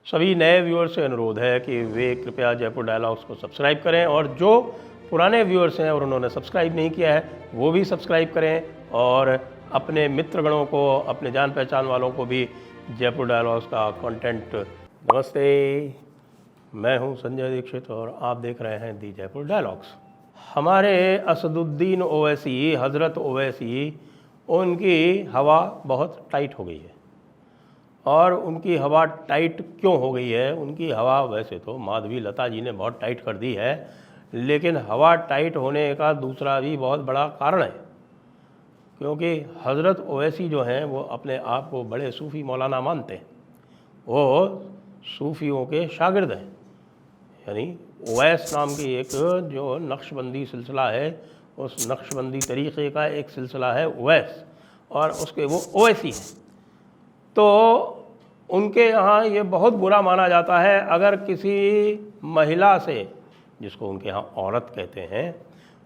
सभी नए व्यूअर्स से अनुरोध है कि वे कृपया जयपुर डायलॉग्स को सब्सक्राइब करें और जो पुराने व्यूअर्स हैं और उन्होंने सब्सक्राइब नहीं किया है वो भी सब्सक्राइब करें और अपने मित्रगणों को, अपने जान पहचान वालों को भी जयपुर डायलॉग्स का कंटेंट। नमस्ते, मैं हूं संजय दीक्षित और आप देख रहे हैं दी जयपुर डायलॉग्स। हमारे असदुद्दीन ओवैसी, हज़रत ओवैसी, उनकी हवा बहुत टाइट हो गई है। और उनकी हवा टाइट क्यों हो गई है? उनकी हवा वैसे तो माधवी लता जी ने बहुत टाइट कर दी है, लेकिन हवा टाइट होने का दूसरा भी बहुत बड़ा कारण है, क्योंकि हज़रत ओवैसी जो हैं वो अपने आप को बड़े सूफ़ी मौलाना मानते हैं। वो सूफ़ियों के शागिर्द हैं, यानी ओवैस नाम की एक जो नक्शबंदी सिलसिला है, उस नक्शबंदी तरीक़े का एक सिलसिला है ओवैस, और उसके वो ओवैसी हैं। तो उनके यहाँ ये बहुत बुरा माना जाता है अगर किसी महिला से, जिसको उनके यहाँ औरत कहते हैं,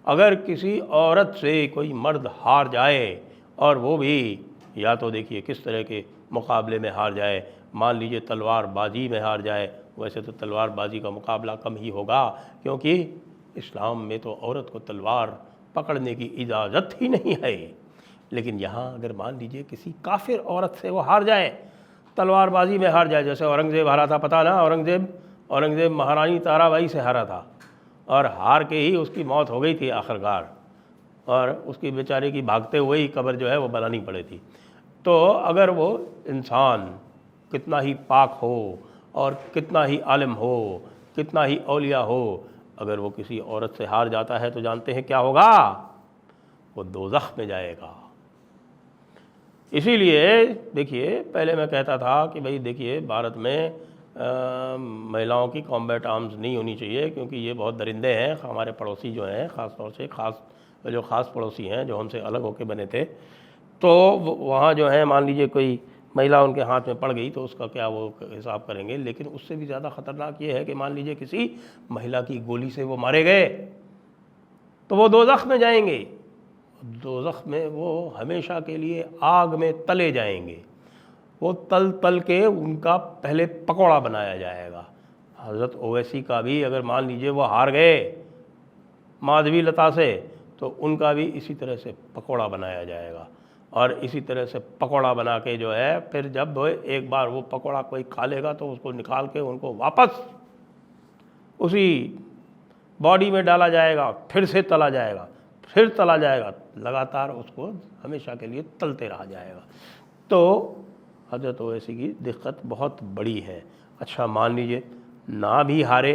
अगर किसी औरत से कोई मर्द हार जाए, और वो भी या तो देखिए किस तरह के मुकाबले में हार जाए, मान लीजिए तलवारबाजी में हार जाए। वैसे तो तलवारबाजी का मुकाबला कम ही होगा, क्योंकि इस्लाम में तो औरत को तलवार पकड़ने की इजाज़त ही नहीं है। लेकिन यहाँ अगर मान लीजिए किसी काफिर औरत से वो हार जाए, तलवारबाजी में हार जाए, जैसे औरंगज़ेब हारा था, पता ना, औरंगज़ेब महारानी ताराबाई से हारा था और हार के ही उसकी मौत हो गई थी आखिरकार, और उसकी बेचारे की भागते हुए ही कब्र जो है वो बनानी पड़ी थी। तो अगर वो इंसान कितना ही पाक हो और कितना ही आलिम हो, कितना ही औलिया हो, अगर वो किसी औरत से हार जाता है तो जानते हैं क्या होगा? वो दोज़ख में जाएगा। इसीलिए देखिए, पहले मैं कहता था कि भाई देखिए, भारत में महिलाओं की कॉम्बैट आर्म्स नहीं होनी चाहिए, क्योंकि ये बहुत दरिंदे हैं। हमारे पड़ोसी जो हैं, ख़ास तौर से जो ख़ास पड़ोसी हैं जो हमसे अलग होकर बने थे, तो वहाँ जो है मान लीजिए कोई महिला उनके हाथ में पड़ गई तो उसका क्या वो हिसाब करेंगे। लेकिन उससे भी ज़्यादा ख़तरनाक ये है कि मान लीजिए किसी महिला की गोली से वो मारे गए तो वो दोज़ख में जाएंगे। दोज़ख में वो हमेशा के लिए आग में तले जाएंगे। वो तल तल के उनका पहले पकौड़ा बनाया जाएगा। हज़रत ओवैसी का भी अगर मान लीजिए वो हार गए माधवी लता से, तो उनका भी इसी तरह से पकौड़ा बनाया जाएगा। और इसी तरह से पकौड़ा बना के जो है, फिर जब एक बार वो पकौड़ा कोई खा लेगा तो उसको निकाल के उनको वापस उसी बॉडी में डाला जाएगा, फिर से तला जाएगा, फिर तला जाएगा, लगातार उसको हमेशा के लिए तलते रहा जाएगा। तो हज़रत ओवैसी की दिक्कत बहुत बड़ी है। अच्छा, मान लीजिए ना भी हारे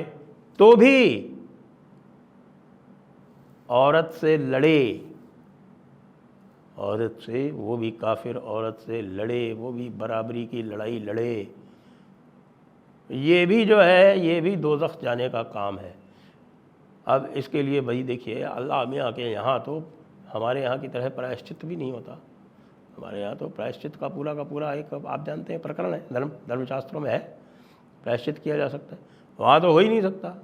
तो भी औरत से लड़े, औरत से, वो भी काफिर औरत से लड़े, वो भी बराबरी की लड़ाई लड़े, ये भी जो है ये भी दोज़ख जाने का काम है। अब इसके लिए भाई देखिए, अल्लाह मियाँ के यहाँ तो हमारे यहाँ की तरह प्रायश्चित भी नहीं होता। हमारे यहाँ तो प्रायश्चित का पूरा एक, आप जानते हैं, प्रकरण है, धर्मशास्त्रों में है, प्रायश्चित किया जा सकता है। वहाँ तो हो ही नहीं सकता।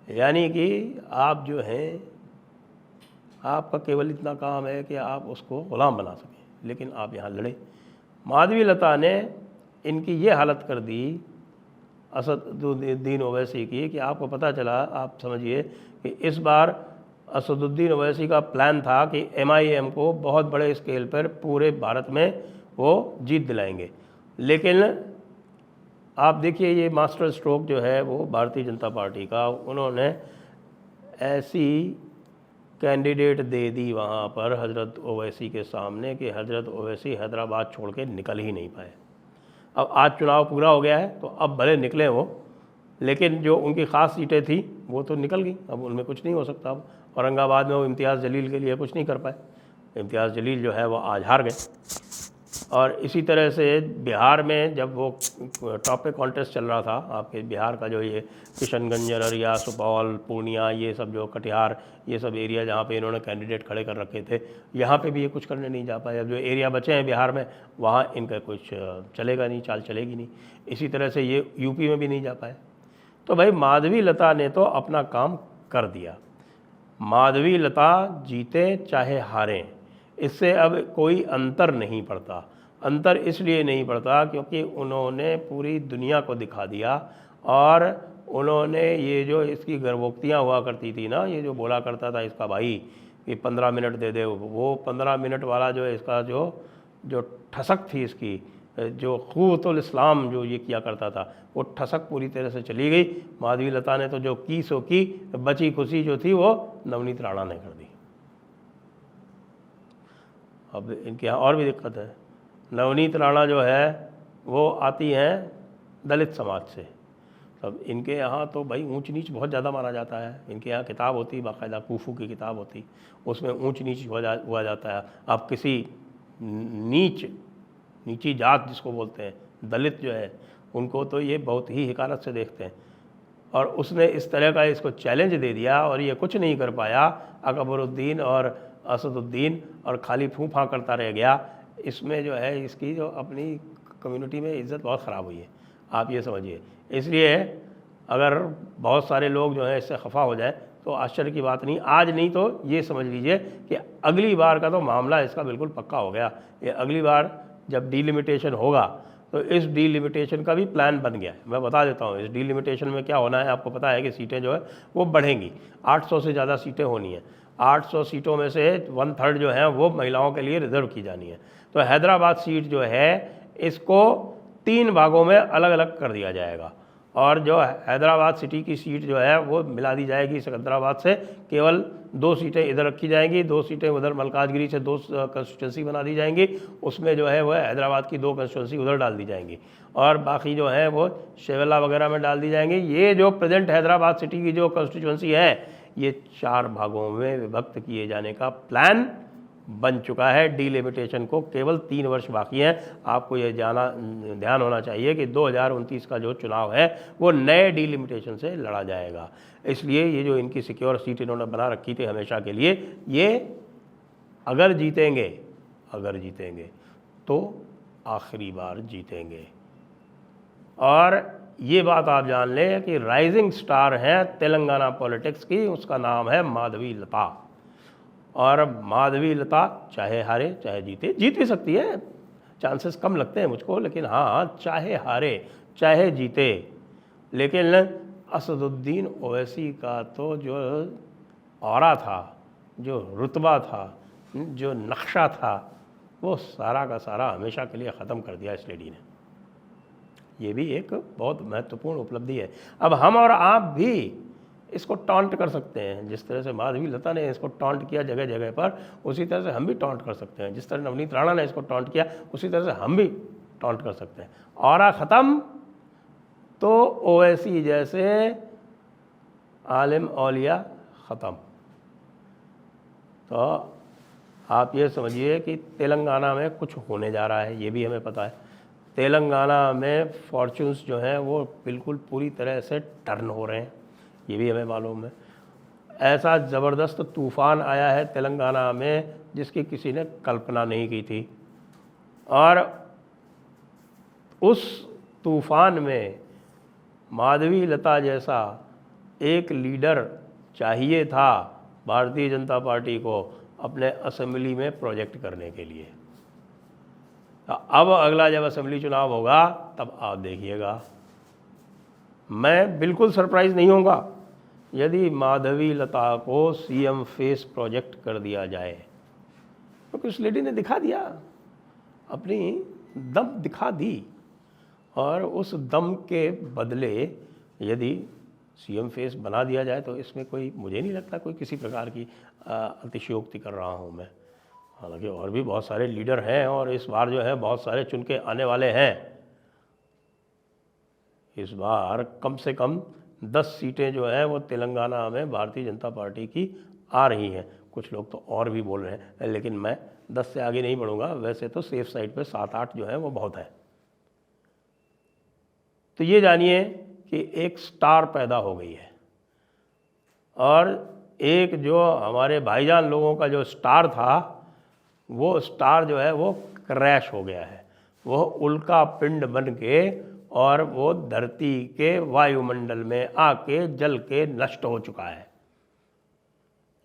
यानी कि आप जो हैं, आपका केवल इतना काम है कि आप उसको ग़ुलाम बना सकें, लेकिन आप यहाँ लड़े। माधवी लता ने इनकी ये हालत कर दी असदुद्दीन ओवैसी की कि आपको पता चला, आप समझिए कि इस बार असदुद्दीन ओवैसी का प्लान था कि MIM को बहुत बड़े स्केल पर पूरे भारत में वो जीत दिलाएंगे। लेकिन आप देखिए, ये मास्टर स्ट्रोक जो है वो भारतीय जनता पार्टी का, उन्होंने ऐसी कैंडिडेट दे दी वहाँ पर हज़रत ओवैसी के सामने कि हज़रत ओवैसी हैदराबाद छोड़ के निकल ही नहीं पाए। अब आज चुनाव पूरा हो गया है तो अब भले निकले वो, लेकिन जो उनकी ख़ास सीटें थी वो तो निकल गई, अब उनमें कुछ नहीं हो सकता। अब औरंगाबाद में वो इम्तियाज़ जलील के लिए कुछ नहीं कर पाए। इम्तियाज़ जलील जो है वो आज हार गए। और इसी तरह से बिहार में जब वो टॉप पे कॉन्टेस्ट चल रहा था, आपके बिहार का जो ये किशनगंज, अररिया, सुपौल, पूर्णिया, ये सब जो कटिहार, ये सब एरिया जहाँ पे इन्होंने कैंडिडेट खड़े कर रखे थे, यहाँ पे भी ये कुछ करने नहीं जा पाए। अब जो एरिया बचे हैं बिहार में, वहाँ इनका कुछ चलेगा नहीं, चाल चलेगी नहीं। इसी तरह से ये यूपी में भी नहीं जा पाए। तो भाई माधवी लता ने तो अपना काम कर दिया। माधवी लता जीते चाहे हारें, इससे अब कोई अंतर नहीं पड़ता। अंतर इसलिए नहीं पड़ता क्योंकि उन्होंने पूरी दुनिया को दिखा दिया, और उन्होंने ये जो इसकी गर्भोक्तियाँ हुआ करती थी ना, ये जो बोला करता था इसका भाई कि 15 मिनट दे दे, वो 15 मिनट वाला जो इसका जो ठसक थी इसकी, जो क़ुव्वतुल इस्लाम जो ये किया करता था, वो ठसक पूरी तरह से चली गई। माधवी लता ने तो जो की सो की, बची खुशी जो थी वो नवनीत राणा ने कर दी। अब इनके यहाँ और भी दिक्कत है। नवनीत राणा जो है वो आती हैं दलित समाज से। अब इनके यहाँ तो भाई ऊंच नीच बहुत ज़्यादा माना जाता है। इनके यहाँ किताब होती, बाकायदा कूफू की किताब होती, उसमें ऊंच नीच हुआ जाता है। आप किसी नीची जात जिसको बोलते हैं, दलित जो है, उनको तो ये बहुत ही हिकारत से देखते हैं। और उसने इस तरह का इसको चैलेंज दे दिया और ये कुछ नहीं कर पाया, अकबरुद्दीन और असदुद्दीन, और खाली फूफा करता रह गया। इसमें जो है इसकी जो अपनी कम्युनिटी में इज़्ज़त बहुत ख़राब हुई है, आप ये समझिए। इसलिए अगर बहुत सारे लोग जो है इससे खफा हो जाए तो आश्चर्य की बात नहीं। आज नहीं तो ये समझ लीजिए कि अगली बार का तो मामला इसका बिल्कुल पक्का हो गया। ये अगली बार जब डीलिमिटेशन होगा तो इस डीलिमिटेशन का भी प्लान बन गया है। मैं बता देता हूँ इस डीलिमिटेशन में क्या होना है। आपको पता है कि सीटें जो है वो बढ़ेंगी, 800 से ज़्यादा सीटें होनी हैं। 800 सीटों में से 1/3 जो है वो महिलाओं के लिए रिजर्व की जानी है। तो हैदराबाद सीट जो है इसको 3 भागों में अलग अलग कर दिया जाएगा, और जो हैदराबाद सिटी की सीट जो है वो मिला दी जाएगी सिकंदराबाद से। केवल 2 सीटें इधर रखी जाएंगी, 2 सीटें उधर मलकाजगिरी से 2 कंस्टिट्यूंसी बना दी जाएंगी। उसमें जो है वह हैदराबाद की 2 कंस्टिट्यूंसी उधर डाल दी जाएंगी, और बाकी जो है वो शेवेला वगैरह में डाल दी जाएंगी। ये जो प्रेजेंट हैदराबाद सिटी की जो कंस्टिट्यूंसी है, ये 4 भागों में विभक्त किए जाने का प्लान बन चुका है। डीलिमिटेशन को केवल 3 वर्ष बाकी हैं। आपको ये ध्यान होना चाहिए कि 2029 का जो चुनाव है वो नए डीलिमिटेशन से लड़ा जाएगा। इसलिए ये जो इनकी सिक्योर सीट इन्होंने बना रखी थी हमेशा के लिए, ये अगर जीतेंगे तो आखिरी बार जीतेंगे। और ये बात आप जान लें कि राइजिंग स्टार है तेलंगाना पॉलिटिक्स की, उसका नाम है माधवी लता। और माधवी लता चाहे हारे चाहे जीते, जीत भी सकती है, चांसेस कम लगते हैं मुझको, लेकिन हाँ, चाहे हारे चाहे जीते, लेकिन असदुद्दीन ओवैसी का तो जो ऑरा था, जो रुतबा था, जो नक्शा था, वो सारा का सारा हमेशा के लिए ख़त्म कर दिया इस लेडी ने। ये भी एक बहुत महत्वपूर्ण उपलब्धि है। अब हम और आप भी इसको टॉन्ट कर सकते हैं। जिस तरह से माधवी लता ने इसको टॉन्ट किया जगह जगह पर, उसी तरह से हम भी टॉन्ट कर सकते हैं। जिस तरह नवनीत राणा ने इसको टॉन्ट किया, उसी तरह से हम भी टॉन्ट कर सकते हैं। ऑरा ख़त्म तो ओवैसी जैसे आलिम औलिया ख़त्म। तो आप ये समझिए कि तेलंगाना में कुछ होने जा रहा है, ये भी हमें पता है। तेलंगाना में फॉर्च्यून्स जो हैं वो बिल्कुल पूरी तरह से टर्न हो रहे हैं, ये भी हमें मालूम है। ऐसा ज़बरदस्त तूफ़ान आया है तेलंगाना में जिसकी किसी ने कल्पना नहीं की थी, और उस तूफ़ान में माधवी लता जैसा एक लीडर चाहिए था भारतीय जनता पार्टी को अपने असेंबली में प्रोजेक्ट करने के लिए। अब अगला जब असेंबली चुनाव होगा तब आप देखिएगा, मैं बिल्कुल सरप्राइज़ नहीं होगा यदि माधवी लता को सीएम फेस प्रोजेक्ट कर दिया जाए, क्योंकि उस लेडी ने दिखा दिया, अपनी दम दिखा दी, और उस दम के बदले यदि सीएम फेस बना दिया जाए तो इसमें कोई, मुझे नहीं लगता कोई किसी प्रकार की अतिशयोक्ति कर रहा हूँ मैं। हालांकि और भी बहुत सारे लीडर हैं, और इस बार जो है बहुत सारे चुन के आने वाले हैं। इस बार कम से कम 10 सीटें जो हैं वो तेलंगाना में भारतीय जनता पार्टी की आ रही हैं। कुछ लोग तो और भी बोल रहे हैं, लेकिन मैं 10 से आगे नहीं बढ़ूंगा। वैसे तो सेफ साइड पे 7-8 जो है वो बहुत है। तो ये जानिए कि एक स्टार पैदा हो गई है, और एक जो हमारे भाईजान लोगों का जो स्टार था, वो स्टार जो है वो क्रैश हो गया है। वो उल्का पिंड बन के और वो धरती के वायुमंडल में आके जल के नष्ट हो चुका है।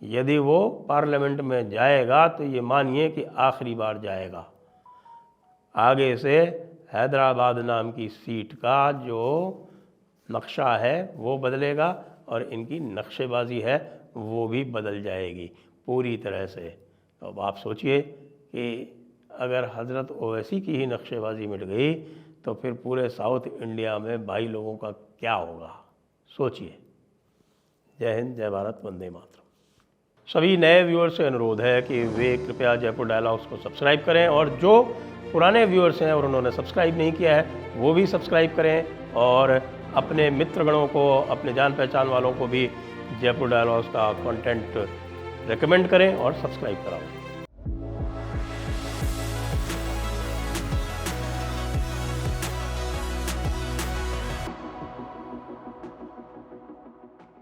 यदि वो पार्लियामेंट में जाएगा तो ये मानिए कि आखिरी बार जाएगा। आगे से हैदराबाद नाम की सीट का जो नक्शा है वो बदलेगा और इनकी नक्शेबाजी है वो भी बदल जाएगी पूरी तरह से। तो अब आप सोचिए कि अगर हज़रत ओवैसी की ही नक्शेबाजी मिट गई तो फिर पूरे साउथ इंडिया में भाई लोगों का क्या होगा, सोचिए। जय हिंद, जय भारत, वंदे मातरम। सभी नए व्यूअर्स से अनुरोध है कि वे कृपया जयपुर डायलॉग्स को सब्सक्राइब करें और जो पुराने व्यूअर्स हैं और उन्होंने सब्सक्राइब नहीं किया है वो भी सब्सक्राइब करें और अपने मित्रगणों को, अपने जान पहचान वालों को भी जयपुर डायलॉग्स का कंटेंट रेकमेंड करें और सब्सक्राइब कराओ।